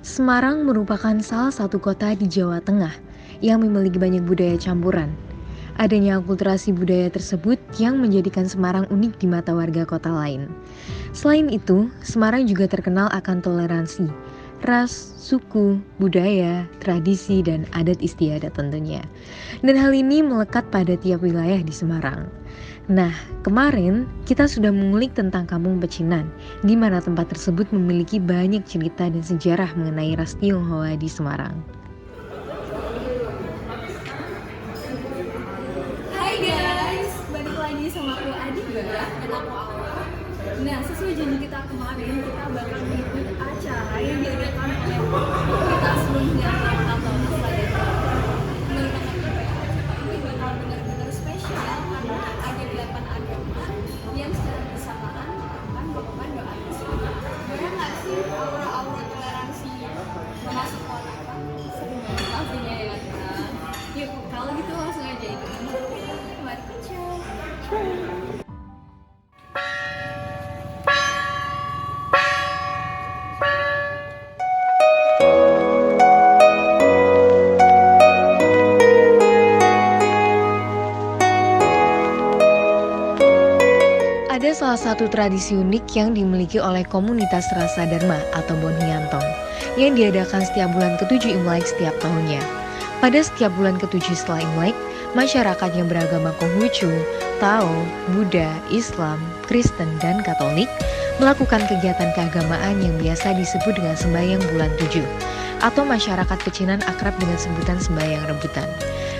Semarang merupakan salah satu kota di Jawa Tengah yang memiliki banyak budaya campuran. Adanya akulturasi budaya tersebut yang menjadikan Semarang unik di mata warga kota lain. Selain itu, Semarang juga terkenal akan toleransi, ras, suku, budaya, tradisi, dan adat istiadat tentunya. Dan hal ini melekat pada tiap wilayah di Semarang. Nah, kemarin kita sudah mengulik tentang Kampung Pecinan, di mana tempat tersebut memiliki banyak cerita dan sejarah mengenai ras Tionghoa di Semarang. Hai guys, balik lagi sama aku Adiba dan aku Aura. Nah, sesuai janji kita kemarin, kita bakal mengikuti acara yang diadakan oleh kita sebelumnya atau Nasladar. Menurut aku ini bakal benar-benar spesial karena ada 8 agama yang secara bersamaan akan melakukan doa bersama. Boleh nggak sih aura-aura toleransi masuk orang? Seru banget pastinya ya kan? Yuk, kalau gitu langsung aja ikutin. Mari kita Ada salah satu tradisi unik yang dimiliki oleh komunitas Rasa Dharma atau Bonhyantong yang diadakan setiap bulan ke-7 Imlek setiap tahunnya. Pada setiap bulan ke-7 setelah Imlek, masyarakat yang beragama Konghucu, Tao, Buddha, Islam, Kristen, dan Katolik melakukan kegiatan keagamaan yang biasa disebut dengan sembahyang bulan 7 atau masyarakat Pecinan akrab dengan sebutan sembahyang rebutan.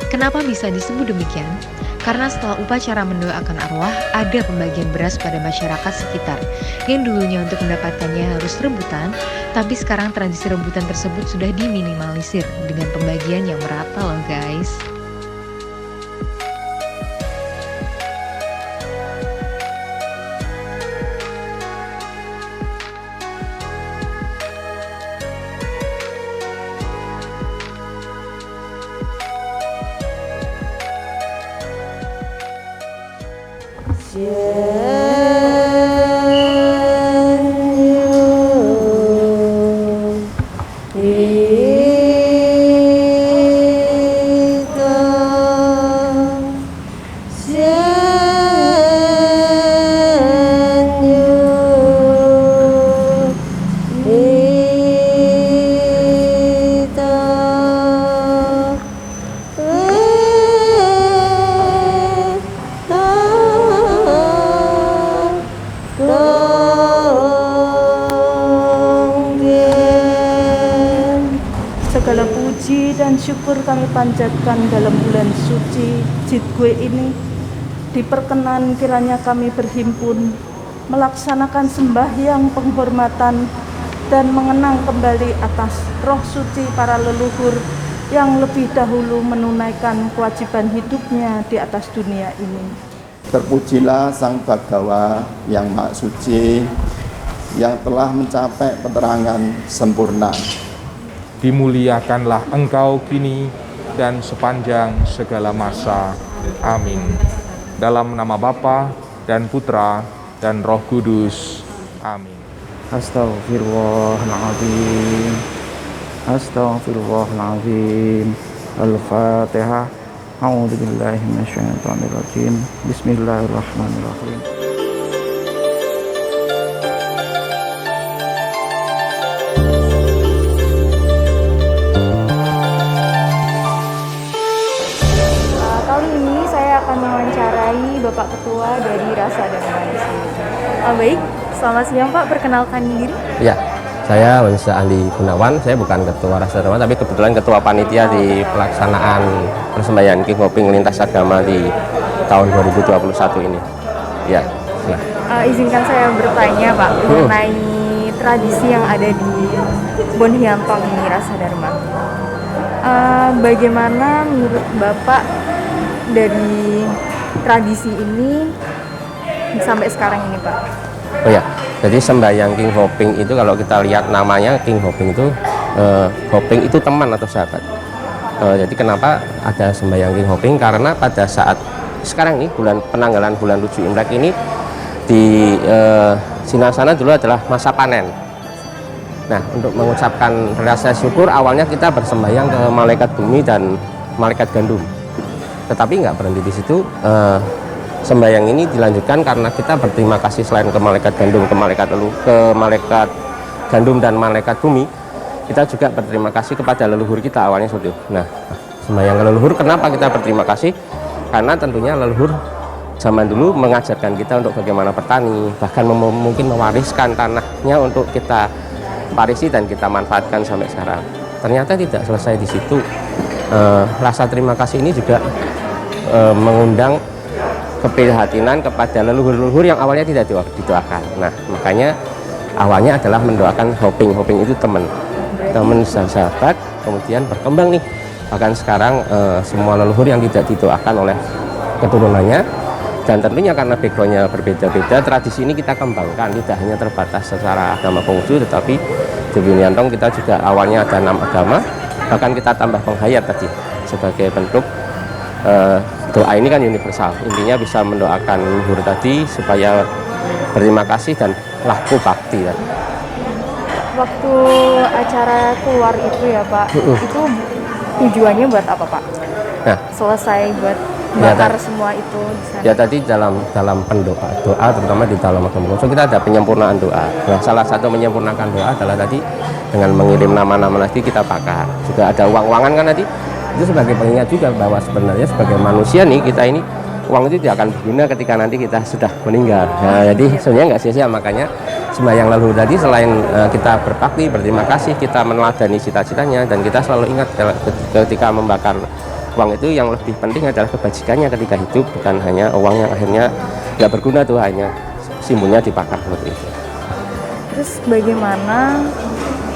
Kenapa bisa disebut demikian? Karena setelah upacara mendoakan arwah, ada pembagian beras pada masyarakat sekitar yang dulunya untuk mendapatkannya harus rebutan, tapi sekarang tradisi rebutan tersebut sudah diminimalisir dengan pembagian yang merata loh guys. Segala puji dan syukur kami panjatkan dalam bulan suci Jitgue ini. Diperkenan kiranya kami berhimpun, melaksanakan sembahyang penghormatan dan mengenang kembali atas roh suci para leluhur yang lebih dahulu menunaikan kewajiban hidupnya di atas dunia ini. Terpujilah Sang Bhagawa yang Maha Suci yang telah mencapai penerangan sempurna. Dimuliakanlah Engkau kini dan sepanjang segala masa. Amin. Dalam nama Bapa dan Putra dan Roh Kudus. Amin. Astaghfirullahaladzim. Astaghfirullahaladzim. Al-Fatihah. A'udzubillahi minasyaitonirrajim. Bismillahirrahmanirrahim. Kali ini saya akan mewawancarai Bapak Ketua dari Rasa Dharma di sini. Baik, selamat siang Pak, perkenalkan diri. Ya, saya Wansa Andi Gunawan. Saya bukan ketua Rasa Dharma, tapi kebetulan ketua panitia di pelaksanaan persembahyaan King Hoping lintas agama di tahun 2021 ini. Ya, nah. Izinkan saya bertanya Pak mengenai tradisi yang ada di Bonhyantong ini, Rasa Dharma. Bagaimana menurut Bapak dari tradisi ini sampai sekarang ini Pak? Oh ya, jadi sembahyang King Hoping itu kalau kita lihat namanya King Hoping itu, Hoping itu teman atau sahabat. Jadi kenapa ada sembahyang King Hoping? Karena pada saat sekarang ini penanggalan bulan 7 Imlek ini di Singasana dulu adalah masa panen. Nah, untuk mengucapkan rasa syukur awalnya kita bersembahyang ke malaikat bumi dan malaikat gandum. Tetapi nggak berhenti di situ. Sembahyang ini dilanjutkan karena kita berterima kasih selain ke malaikat gandum, ke malaikat gandum dan malaikat bumi. Kita juga berterima kasih kepada leluhur kita awalnya seperti itu. Nah, sembahyang ke leluhur, kenapa kita berterima kasih? Karena tentunya leluhur zaman dulu mengajarkan kita untuk bagaimana bertani, bahkan mungkin mewariskan tanahnya untuk kita warisi dan kita manfaatkan sampai sekarang. Ternyata tidak selesai di situ. Rasa terima kasih ini juga mengundang keprihatinan kepada leluhur-leluhur yang awalnya tidak didoakan. Nah, makanya awalnya adalah mendoakan Hoping. Hoping itu teman sahabat, kemudian berkembang nih. Bahkan sekarang semua leluhur yang tidak didoakan oleh keturunannya, dan tentunya karena backgroundnya berbeda-beda, tradisi ini kita kembangkan, tidak hanya terbatas secara agama Konghucu, tetapi di Buniantong kita juga awalnya ada 6 agama, bahkan kita tambah penghayat tadi sebagai bentuk doa ini kan universal, intinya bisa mendoakan leluhur tadi supaya berterima kasih dan laku bakti. Waktu acara keluar itu ya Pak, itu tujuannya buat apa Pak? Nah, selesai buat ya, bakar semua itu di sana. Ya tadi dalam doa terutama di dalam agama Konghucu kita ada penyempurnaan doa. Nah, salah satu menyempurnakan doa adalah tadi dengan mengirim nama-nama tadi kita bakar. Juga ada uang-uangan kan tadi, itu sebagai pengingat juga bahwa sebenarnya sebagai manusia nih kita ini uang itu tidak akan berguna ketika nanti kita sudah meninggal. Nah, jadi sebenarnya nggak sia-sia, makanya sembahyang leluhur tadi selain kita berbakti, berterima kasih, kita meneladani cita-citanya, dan kita selalu ingat ketika membakar uang itu yang lebih penting adalah kebajikannya ketika hidup, bukan hanya uang yang akhirnya nggak berguna tuh, hanya simbolnya dibakar seperti itu. Terus bagaimana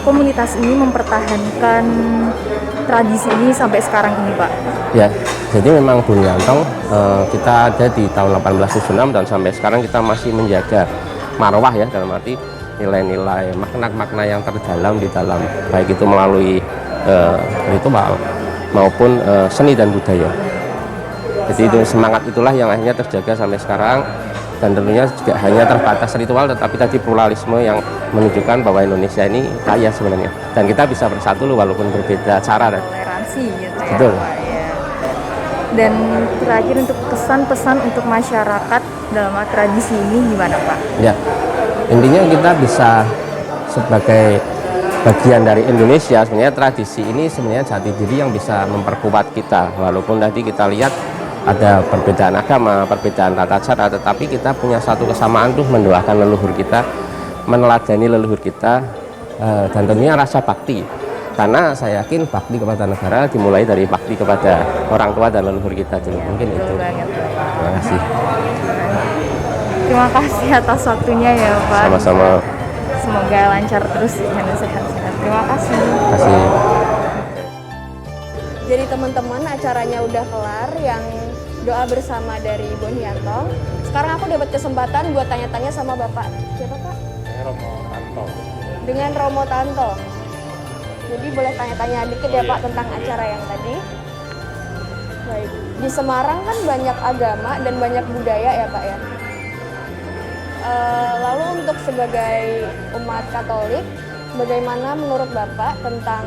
komunitas ini mempertahankan tradisi ini sampai sekarang ini Pak? Ya, jadi memang Buniantong kita ada di tahun 1876 dan sampai sekarang kita masih menjaga marwah ya, dalam arti nilai-nilai makna-makna yang terdalam di dalam, baik itu melalui ritual maupun seni dan budaya. Jadi itu semangat itulah yang akhirnya terjaga sampai sekarang, dan tentunya juga hanya terbatas ritual, tetapi tadi pluralisme yang menunjukkan bahwa Indonesia ini kaya sebenarnya, dan kita bisa bersatu walaupun berbeda cara. Toleransi gitu ya Betul. Pak ya. Dan terakhir untuk kesan-pesan untuk masyarakat dalam tradisi ini gimana Pak? Ya, intinya kita bisa sebagai bagian dari Indonesia, sebenarnya tradisi ini sebenarnya jati diri yang bisa memperkuat kita, walaupun tadi kita lihat ada perbedaan agama, perbedaan tata cara, tetapi kita punya satu kesamaan tuh mendoakan leluhur kita, meneladani leluhur kita, dan tentunya rasa bakti. Karena saya yakin bakti kepada negara dimulai dari bakti kepada orang tua dan leluhur kita dulu. Mungkin itu. Terima kasih. Terima kasih atas waktunya ya Pak. Sama-sama. Semoga lancar terus dan sehat-sehat. Terima kasih. Terima kasih. Jadi teman-teman, acaranya udah kelar yang doa bersama dari Buniantong. Sekarang aku dapat kesempatan buat tanya-tanya sama Bapak. Siapa Pak? Romo Tanto. Dengan Romo Tanto. Jadi boleh tanya-tanya dikit ya Pak tentang acara yang tadi. Baik. Di Semarang kan banyak agama dan banyak budaya ya Pak ya. Lalu untuk sebagai umat Katolik, bagaimana menurut Bapak tentang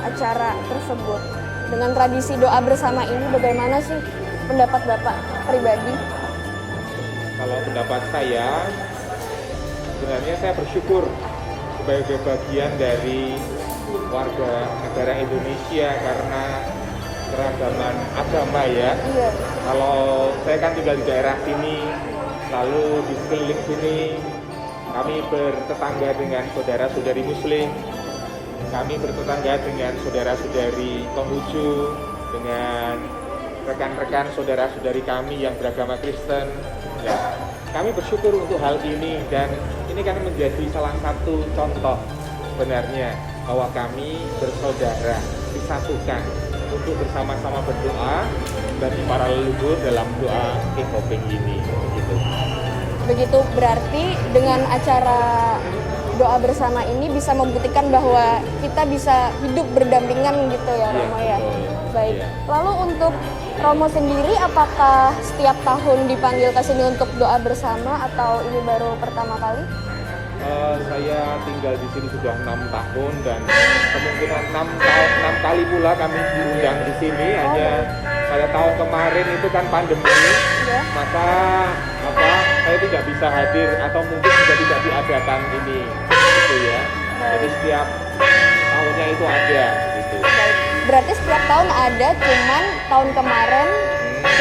acara tersebut? Dengan tradisi doa bersama ini, bagaimana sih pendapat Bapak pribadi? Kalau pendapat saya, sebenarnya saya bersyukur sebagai bagian dari warga negara Indonesia karena keragaman agama ya. Iya. Kalau saya kan tinggal di daerah sini, lalu di sekeliling sini kami bertetangga dengan saudara-saudari Muslim, kami bertetangga dengan saudara-saudari Konghucu, dengan rekan-rekan saudara-saudari kami yang beragama Kristen. Ya, kami bersyukur untuk hal ini, dan ini kan menjadi salah satu contoh sebenarnya bahwa kami bersaudara, disatukan untuk bersama-sama berdoa bagi para leluhur dalam doa King Hoping ini. Begitu berarti dengan acara doa bersama ini bisa membuktikan bahwa kita bisa hidup berdampingan gitu ya Romo ya. Baik. Lalu untuk Romo sendiri, apakah setiap tahun dipanggil ke sini untuk doa bersama atau ini baru pertama kali? Saya tinggal di sini sudah 6 tahun dan kemungkinan 6 kali pula kami diundang di sini. Hanya pada tahun kemarin itu kan pandemi, maka saya tidak bisa hadir atau mungkin juga tidak diadakan ini, gitu ya. Jadi setiap tahunnya itu ada, gitu. Berarti setiap tahun ada, cuman tahun kemarin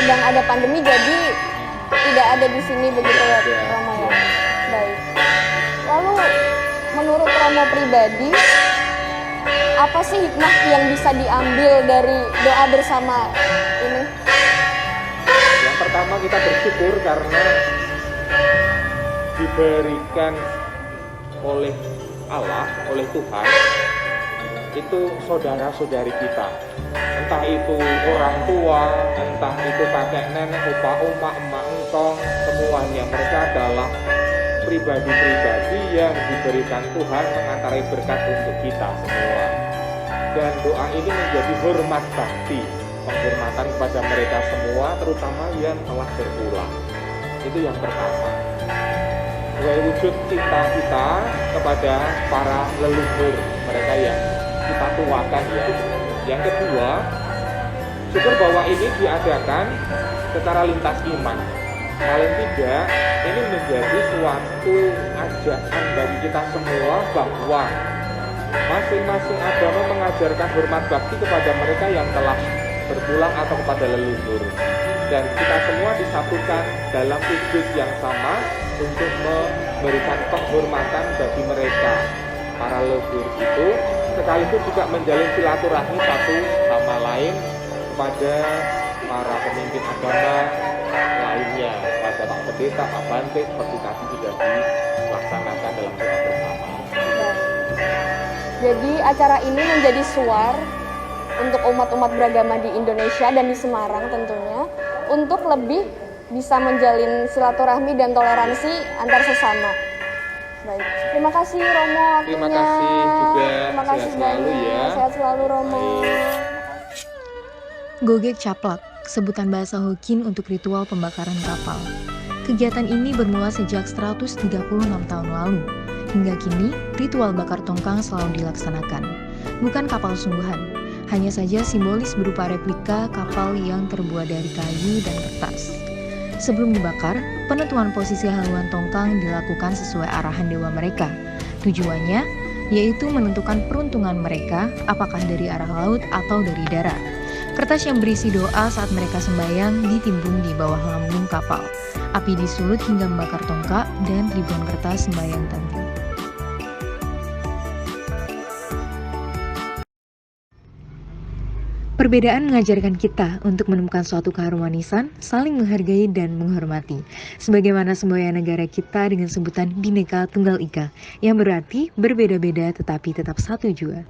sedang ada pandemi jadi tidak ada di sini begitu ya, Romo ya. Baik. Lalu menurut Romo pribadi, apa sih hikmah yang bisa diambil dari doa bersama ini? Yang pertama kita bersyukur karena diberikan oleh Allah, oleh Tuhan, itu saudara-saudari kita. Entah itu orang tua, entah itu kakek nenek, opa oma, emak engkong, semuanya mereka adalah pribadi-pribadi yang diberikan Tuhan mengantarai berkat untuk kita semua. Dan doa ini menjadi hormat bakti, penghormatan kepada mereka semua, terutama yang telah berpulang. Itu yang pertama. Sebagai wujud cinta kita kepada para leluhur, mereka yang kita tuakan ya. Yang kedua, syukur bahwa ini diadakan secara lintas iman. Paling tidak, ini menjadi suatu ajakan bagi kita semua bahwa masing-masing agama mengajarkan hormat bakti kepada mereka yang telah berpulang atau kepada leluhur. Dan kita semua disatukan dalam tujuan yang sama untuk memberikan penghormatan bagi mereka. Para leluhur itu sekaligus juga menjalin silaturahmi satu sama lain kepada para pemimpin agama lainnya, pada Pak Pendeta, Pak Bante, seperti tadi sudah dilaksanakan dalam doa bersama. Jadi acara ini menjadi suar untuk umat-umat beragama di Indonesia dan di Semarang tentunya, untuk lebih bisa menjalin silaturahmi dan toleransi antar sesama. Baik, terima kasih Romo waktunya. Terima kasih juga. Terima kasih Sehat selalu banyak. ya. Sehat selalu Romo. Gogek Caplak, sebutan bahasa Hokkien untuk ritual pembakaran kapal. Kegiatan ini bermula sejak 136 tahun lalu. Hingga kini, ritual bakar tongkang selalu dilaksanakan. Bukan kapal sungguhan, hanya saja simbolis berupa replika kapal yang terbuat dari kayu dan kertas. Sebelum dibakar, penentuan posisi haluan tongkang dilakukan sesuai arahan dewa mereka. Tujuannya yaitu menentukan peruntungan mereka, apakah dari arah laut atau dari darat. Kertas yang berisi doa saat mereka sembahyang ditimbun di bawah lambung kapal. Api disulut hingga membakar tongkak dan ribuan kertas sembahyang tadi. Perbedaan mengajarkan kita untuk menemukan suatu keharmonisan, saling menghargai dan menghormati. Sebagaimana semboyan negara kita dengan sebutan Bhinneka Tunggal Ika, yang berarti berbeda-beda tetapi tetap satu jua.